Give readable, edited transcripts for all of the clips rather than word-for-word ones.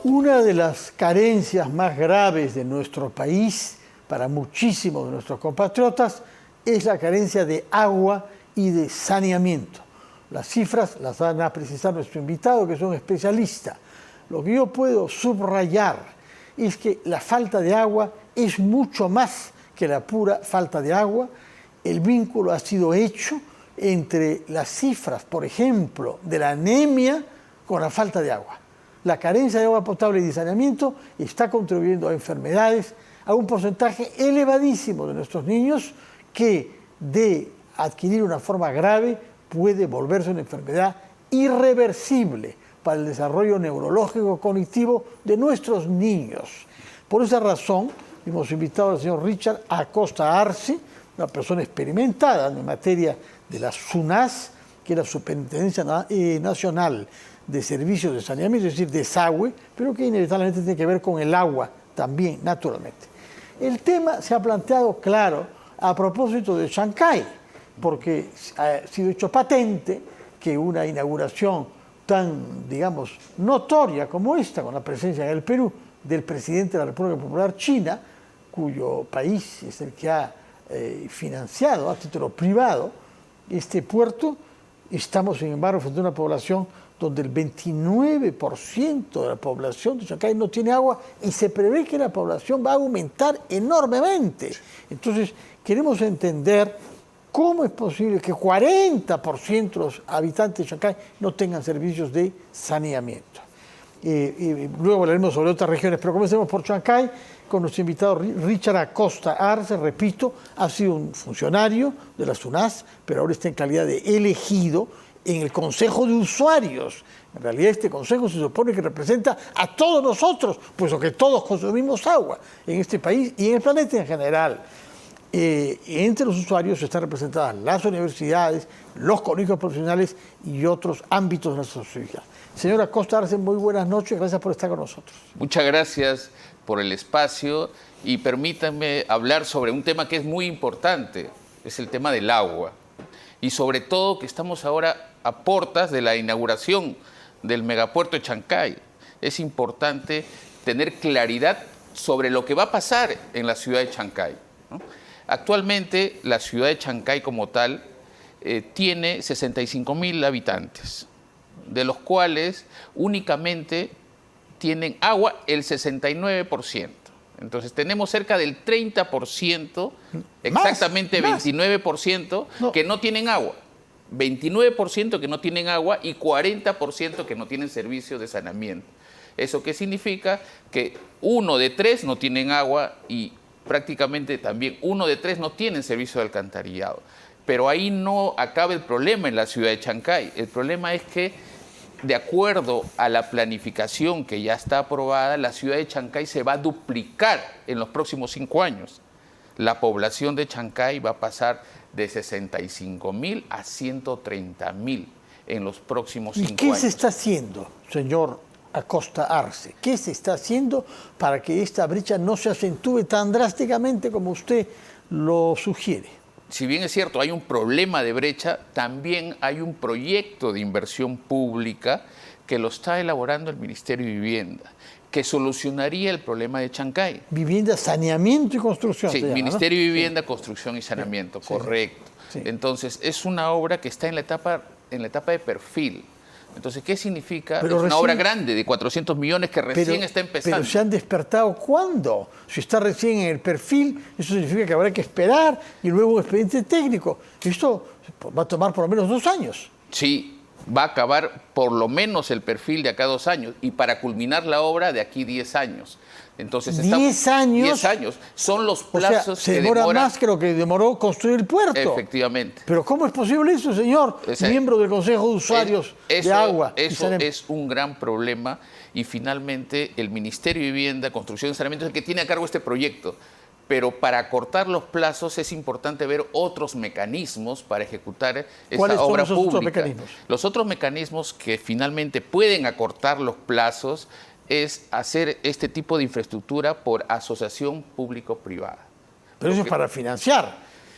Una de las carencias más graves de nuestro país, para muchísimos de nuestros compatriotas, es la carencia de agua y de saneamiento. Las cifras las van a precisar nuestro invitado, que es un especialista. Lo que yo puedo subrayar es que la falta de agua es mucho más que la pura falta de agua. El vínculo ha sido hecho entre las cifras, por ejemplo, de la anemia con la falta de agua. La carencia de agua potable y de saneamiento está contribuyendo a enfermedades, a un porcentaje elevadísimo de nuestros niños que de adquirir una forma grave puede volverse una enfermedad irreversible para el desarrollo neurológico cognitivo de nuestros niños. Por esa razón, hemos invitado al señor Richard Acosta Arce, una persona experimentada en materia de la SUNAS, que es la Superintendencia Nacional de Servicios de Saneamiento, es decir, desagüe, pero que inevitablemente tiene que ver con el agua también, naturalmente. El tema se ha planteado claro a propósito de Chancay, porque ha sido hecho patente que una inauguración tan, digamos, notoria como esta, con la presencia en el Perú del presidente de la República Popular China, cuyo país es el que ha financiado a título privado este puerto, estamos sin embargo frente a una población donde el 29% de la población de Chancay no tiene agua y se prevé que la población va a aumentar enormemente. Entonces, queremos entender cómo es posible que 40% de los habitantes de Chancay no tengan servicios de saneamiento. Luego hablaremos sobre otras regiones, pero comencemos por Chancay con nuestro invitado Richard Acosta Arce. Repito, ha sido un funcionario de la SUNAS, pero ahora está en calidad de elegido en el Consejo de Usuarios. En realidad este consejo se supone que representa a todos nosotros, puesto que todos consumimos agua en este país y en el planeta en general. Entre los usuarios están representadas las universidades, los colegios profesionales y otros ámbitos de nuestra sociedad. Señora Acosta Arce, muy buenas noches, gracias por estar con nosotros. Muchas gracias por el espacio y permítanme hablar sobre un tema que es muy importante, es el tema del agua. Y sobre todo que estamos ahora a puertas de la inauguración del megapuerto de Chancay. Es importante tener claridad sobre lo que va a pasar en la ciudad de Chancay, ¿no? Actualmente la ciudad de Chancay como tal tiene 65.000 habitantes, de los cuales únicamente tienen agua el 69%. Entonces tenemos cerca del 30%, exactamente más. 29% que no tienen agua. 29% que no tienen agua y 40% que no tienen servicio de saneamiento. ¿Eso qué significa? Que 1 de 3 no tienen agua y prácticamente también 1 de 3 no tienen servicio de alcantarillado. Pero ahí no acaba el problema en la ciudad de Chancay. El problema es que, de acuerdo a la planificación que ya está aprobada, la ciudad de Chancay se va a duplicar en los próximos 5 años. La población de Chancay va a pasar de 65.000 a 130.000 en los próximos 5 años. ¿Y qué se está haciendo, señor Acosta Arce? ¿Qué se está haciendo para que esta brecha no se acentúe tan drásticamente como usted lo sugiere? Si bien es cierto, hay un problema de brecha, también hay un proyecto de inversión pública que lo está elaborando el Ministerio de Vivienda, que solucionaría el problema de Chancay. Vivienda, saneamiento y construcción. Sí, llama, Ministerio ¿no? de Vivienda, Construcción y Saneamiento, sí, correcto. Sí. Entonces, es una obra que está en la etapa de perfil. Entonces, ¿qué significa? Pero es una recién, obra grande de 400 millones que recién está empezando. Pero se han despertado ¿cuándo? Si está recién en el perfil, eso significa que habrá que esperar y luego un expediente técnico. Esto va a tomar por lo menos 2 años. Sí, va a acabar por lo menos el perfil de acá a 2 años y para culminar la obra de aquí 10 años. Entonces, 10 años. 10 años. Son los plazos se demora más que lo que demoró construir el puerto. Efectivamente. Pero ¿cómo es posible eso, señor? Miembro del Consejo de Usuarios de Agua. Eso es un gran problema y finalmente el Ministerio de Vivienda, Construcción y Saneamiento es el que tiene a cargo este proyecto. Pero para acortar los plazos es importante ver otros mecanismos para ejecutar esta obra pública. ¿Cuáles son esos otros mecanismos? Los otros mecanismos que finalmente pueden acortar los plazos es hacer este tipo de infraestructura por asociación público-privada. Pero eso es para financiar.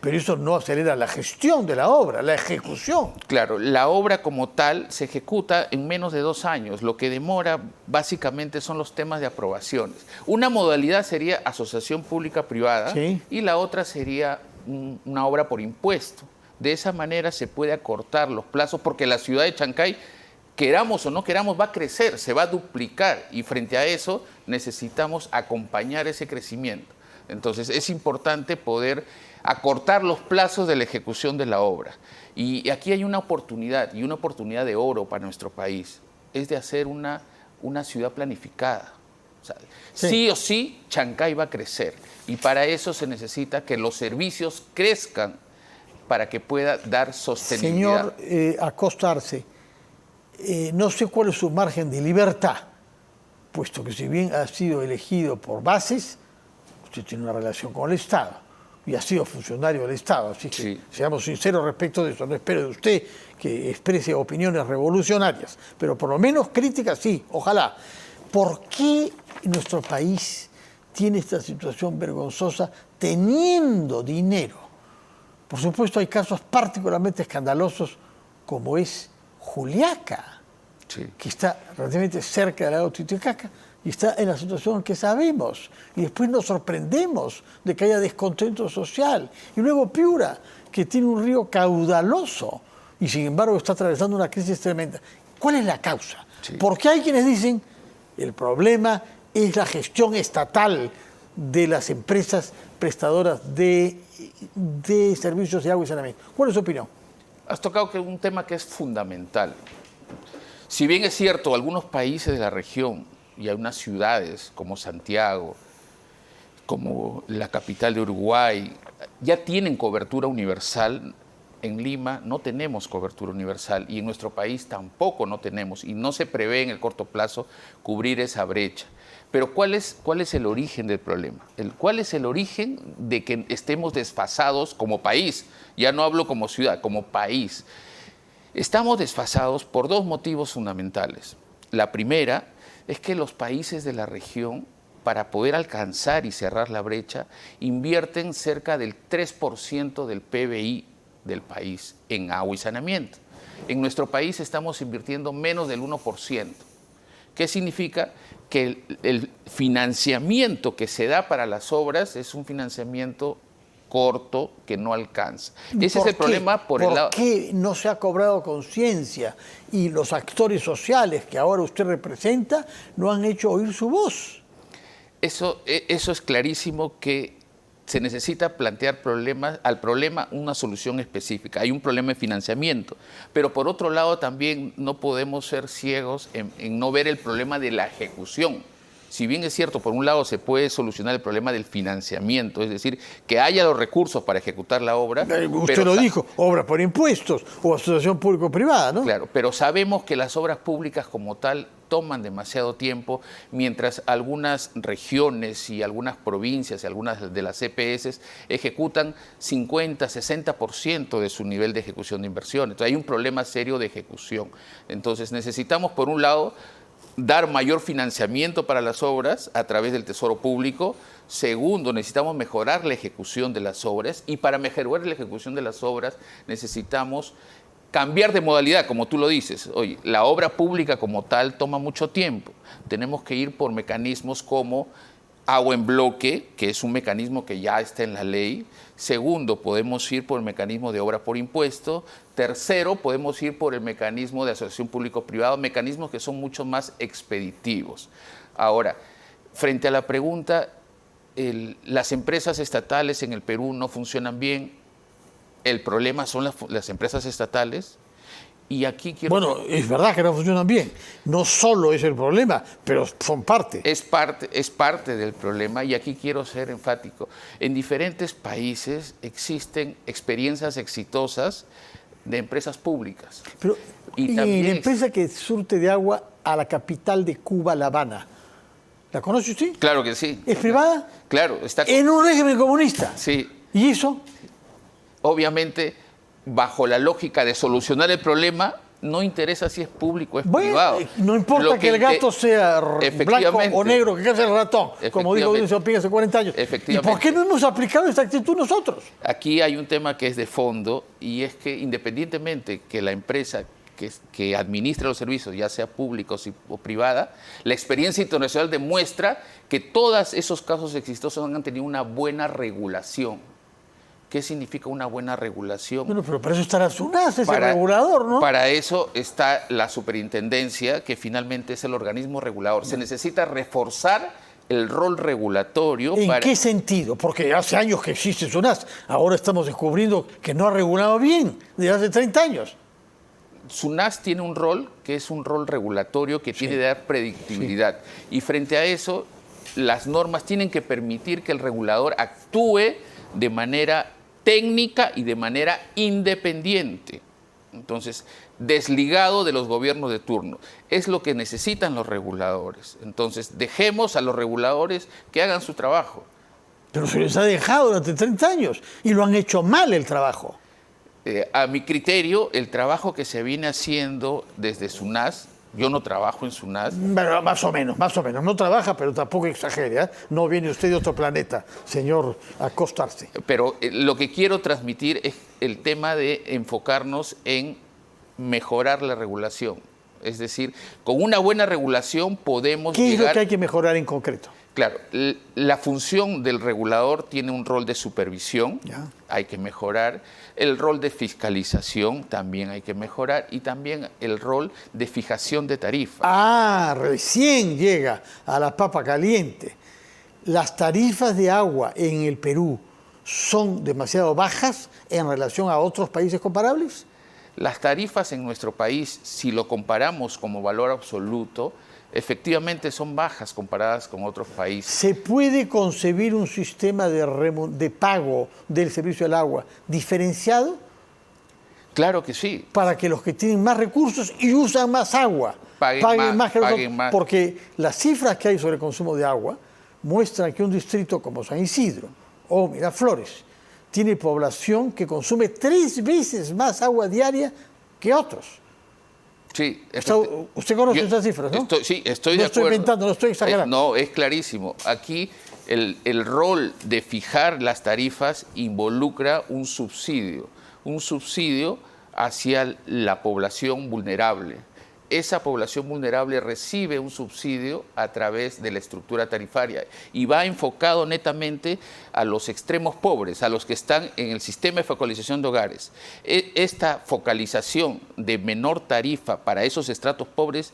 Pero eso no acelera la gestión de la obra, la ejecución. Claro, la obra como tal se ejecuta en menos de 2 años. Lo que demora básicamente son los temas de aprobaciones. Una modalidad sería asociación pública-privada, Sí. y la otra sería una obra por impuesto. De esa manera se puede acortar los plazos, porque la ciudad de Chancay, queramos o no queramos, va a crecer, se va a duplicar, y frente a eso necesitamos acompañar ese crecimiento. Entonces es importante poder acortar los plazos de la ejecución de la obra. Y aquí hay una oportunidad, y una oportunidad de oro para nuestro país, es de hacer una ciudad planificada. O sea, sí o sí, Chancay va a crecer, y para eso se necesita que los servicios crezcan para que pueda dar sostenibilidad. Señor Acosta Arce, no sé cuál es su margen de libertad, puesto que si bien ha sido elegido por bases, usted tiene una relación con el Estado y ha sido funcionario del Estado, así que Sí. seamos sinceros respecto de eso. No espero de usted que exprese opiniones revolucionarias, pero por lo menos críticas sí, ojalá. ¿Por qué nuestro país tiene esta situación vergonzosa teniendo dinero? Por supuesto hay casos particularmente escandalosos como es Juliaca, Sí. que está relativamente cerca del lago Titicaca y está en la situación que sabemos. Y después nos sorprendemos de que haya descontento social. Y luego Piura, que tiene un río caudaloso y sin embargo está atravesando una crisis tremenda. ¿Cuál es la causa? Sí. Porque hay quienes dicen el problema es la gestión estatal de las empresas prestadoras de servicios de agua y saneamiento. ¿Cuál es su opinión? Has tocado un tema que es fundamental. Si bien es cierto, algunos países de la región y algunas ciudades como Santiago, como la capital de Uruguay, ya tienen cobertura universal, en Lima no tenemos cobertura universal, y en nuestro país tampoco no tenemos, y no se prevé en el corto plazo cubrir esa brecha. Pero ¿cuál es el origen del problema? ¿Cuál es el origen de que estemos desfasados como país? Ya no hablo como ciudad, como país. Estamos desfasados por 2 motivos fundamentales. La primera es que los países de la región, para poder alcanzar y cerrar la brecha, invierten cerca del 3% del PBI del país en agua y saneamiento. En nuestro país estamos invirtiendo menos del 1%. ¿Qué significa? Que el financiamiento que se da para las obras es un financiamiento corto que no alcanza. Ese es el problema por el lado... ¿Por qué no se ha cobrado conciencia y los actores sociales que ahora usted representa no han hecho oír su voz? Eso es clarísimo, que se necesita plantear al problema una solución específica. Hay un problema de financiamiento, pero por otro lado también no podemos ser ciegos en no ver el problema de la ejecución. Si bien es cierto, por un lado se puede solucionar el problema del financiamiento, es decir, que haya los recursos para ejecutar la obra. Usted lo dijo, obra por impuestos o asociación público-privada, ¿no? Claro, pero sabemos que las obras públicas como tal toman demasiado tiempo, mientras algunas regiones y algunas provincias y algunas de las EPS ejecutan 50, 60% de su nivel de ejecución de inversión. Entonces hay un problema serio de ejecución. Entonces necesitamos, por un lado, dar mayor financiamiento para las obras a través del Tesoro Público. Segundo, necesitamos mejorar la ejecución de las obras, y para mejorar la ejecución de las obras necesitamos cambiar de modalidad, como tú lo dices. Oye, la obra pública como tal toma mucho tiempo. Tenemos que ir por mecanismos como agua en bloque, que es un mecanismo que ya está en la ley. Segundo, podemos ir por el mecanismo de obra por impuesto. Tercero, podemos ir por el mecanismo de asociación público-privado, mecanismos que son mucho más expeditivos. Ahora, frente a la pregunta, las empresas estatales en el Perú no funcionan bien. El problema son las empresas estatales. Y aquí quiero... Bueno, es verdad que no funcionan bien. No solo es el problema, pero son parte. Es parte del problema, y aquí quiero ser enfático. En diferentes países existen experiencias exitosas de empresas públicas. Pero, y la también empresa que surte de agua a la capital de Cuba, La Habana, ¿la conoce usted? Claro que sí. ¿Es privada? Claro, está... En un régimen comunista. Sí. ¿Y eso? Obviamente, bajo la lógica de solucionar el problema, no interesa si es público o es Bueno, privado. no importa que el gato sea blanco o negro, que sea el ratón, como dijo Luis Opín hace 40 años. ¿Y por qué no hemos aplicado esa actitud nosotros? Aquí hay un tema que es de fondo, y es que independientemente que la empresa que administra los servicios, ya sea públicos o privada, la experiencia internacional demuestra que todos esos casos exitosos han tenido una buena regulación. ¿Qué significa una buena regulación? Bueno, pero para eso estará SUNAS, ese regulador, ¿no? Para eso está la superintendencia, que finalmente es el organismo regulador. Se necesita reforzar el rol regulatorio. ¿En qué sentido? Porque hace años que existe SUNAS. Ahora estamos descubriendo que no ha regulado bien, desde hace 30 años. SUNAS tiene un rol que es un rol regulatorio que tiene que dar predictibilidad. Sí. Y frente a eso, las normas tienen que permitir que el regulador actúe de manera técnica y de manera independiente. Entonces, desligado de los gobiernos de turno. Es lo que necesitan los reguladores. Entonces, dejemos a los reguladores que hagan su trabajo. Pero se les ha dejado durante 30 años y lo han hecho mal el trabajo. A mi criterio, el trabajo que se viene haciendo desde SUNAS, yo no trabajo en SUNAS. Bueno, más o menos. No trabaja, pero tampoco exagere, ¿eh? No viene usted de otro planeta, señor Acosta Arce. Pero lo que quiero transmitir es el tema de enfocarnos en mejorar la regulación. Es decir, con una buena regulación podemos llegar... ¿Qué es lo que hay que mejorar en concreto? Claro, la función del regulador tiene un rol de supervisión, hay que mejorar. El rol de fiscalización también hay que mejorar. Y también el rol de fijación de tarifas. Ah, recién llega a la papa caliente. ¿Las tarifas de agua en el Perú son demasiado bajas en relación a otros países comparables? Las tarifas en nuestro país, si lo comparamos como valor absoluto, efectivamente son bajas comparadas con otros países. ¿Se puede concebir un sistema de pago del servicio del agua diferenciado? Claro que sí. Para que los que tienen más recursos y usan más agua paguen más. Porque las cifras que hay sobre el consumo de agua muestran que un distrito como San Isidro o Miraflores tiene población que consume 3 veces más agua diaria que otros. Sí, usted conoce esas cifras, ¿no? Sí, estoy de acuerdo. No estoy inventando, no estoy exagerando. No, es clarísimo. Aquí el rol de fijar las tarifas involucra un subsidio hacia la población vulnerable. Esa población vulnerable recibe un subsidio a través de la estructura tarifaria y va enfocado netamente a los extremos pobres, a los que están en el sistema de focalización de hogares. Esta focalización de menor tarifa para esos estratos pobres,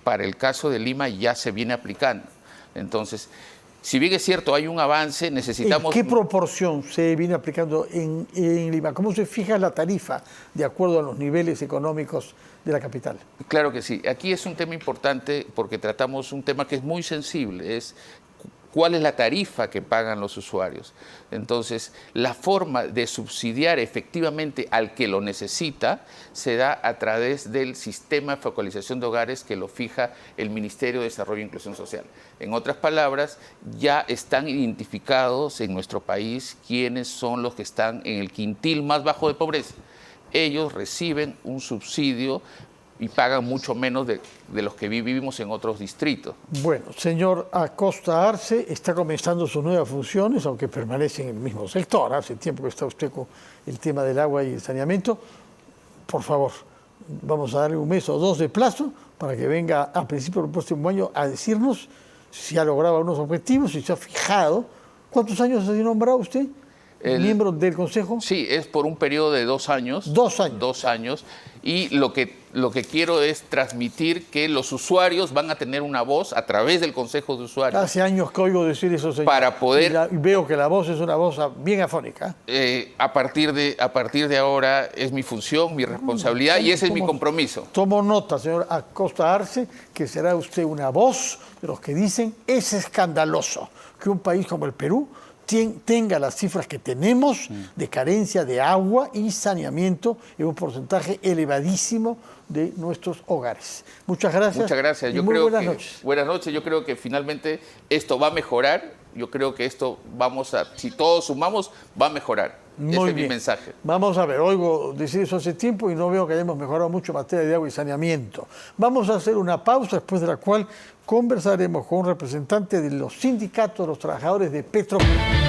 para el caso de Lima, ya se viene aplicando. Entonces, si bien es cierto, hay un avance, necesitamos... ¿En qué proporción se viene aplicando en Lima? ¿Cómo se fija la tarifa de acuerdo a los niveles económicos de la capital? Claro que sí. Aquí es un tema importante porque tratamos un tema que es muy sensible, es cuál es la tarifa que pagan los usuarios. Entonces, la forma de subsidiar efectivamente al que lo necesita se da a través del sistema de focalización de hogares que lo fija el Ministerio de Desarrollo e Inclusión Social. En otras palabras, ya están identificados en nuestro país quiénes son los que están en el quintil más bajo de pobreza. Ellos reciben un subsidio y pagan mucho menos de los que vivimos en otros distritos. Bueno, señor Acosta Arce, está comenzando sus nuevas funciones, aunque permanece en el mismo sector. Hace tiempo que está usted con el tema del agua y el saneamiento. Por favor, vamos a darle 1 mes o 2 de plazo para que venga a principios del próximo año a decirnos si ha logrado algunos objetivos, si se ha fijado. ¿Cuántos años ha nombrado usted? ¿Miembro del Consejo? Sí, es por un periodo de 2 años. 2 años. 2 años. Y lo que quiero es transmitir que los usuarios van a tener una voz a través del Consejo de Usuarios. Hace años que oigo decir eso, señor. Para poder... Y veo que la voz es una voz bien afónica. A partir de ahora es mi función, mi responsabilidad y ese es mi compromiso. Tomo nota, señor Acosta Arce, que será usted una voz de los que dicen es escandaloso que un país como el Perú tenga las cifras que tenemos de carencia de agua y saneamiento en un porcentaje elevadísimo de nuestros hogares. Muchas gracias. Muchas gracias. Buenas noches. Buenas noches. Yo creo que finalmente esto va a mejorar. Yo creo que esto si todos sumamos, va a mejorar. Ese es mi mensaje. Vamos a ver, oigo decir eso hace tiempo y no veo que hayamos mejorado mucho en materia de agua y saneamiento. Vamos a hacer una pausa, después de la cual conversaremos con un representante de los sindicatos de los trabajadores de Petroperú.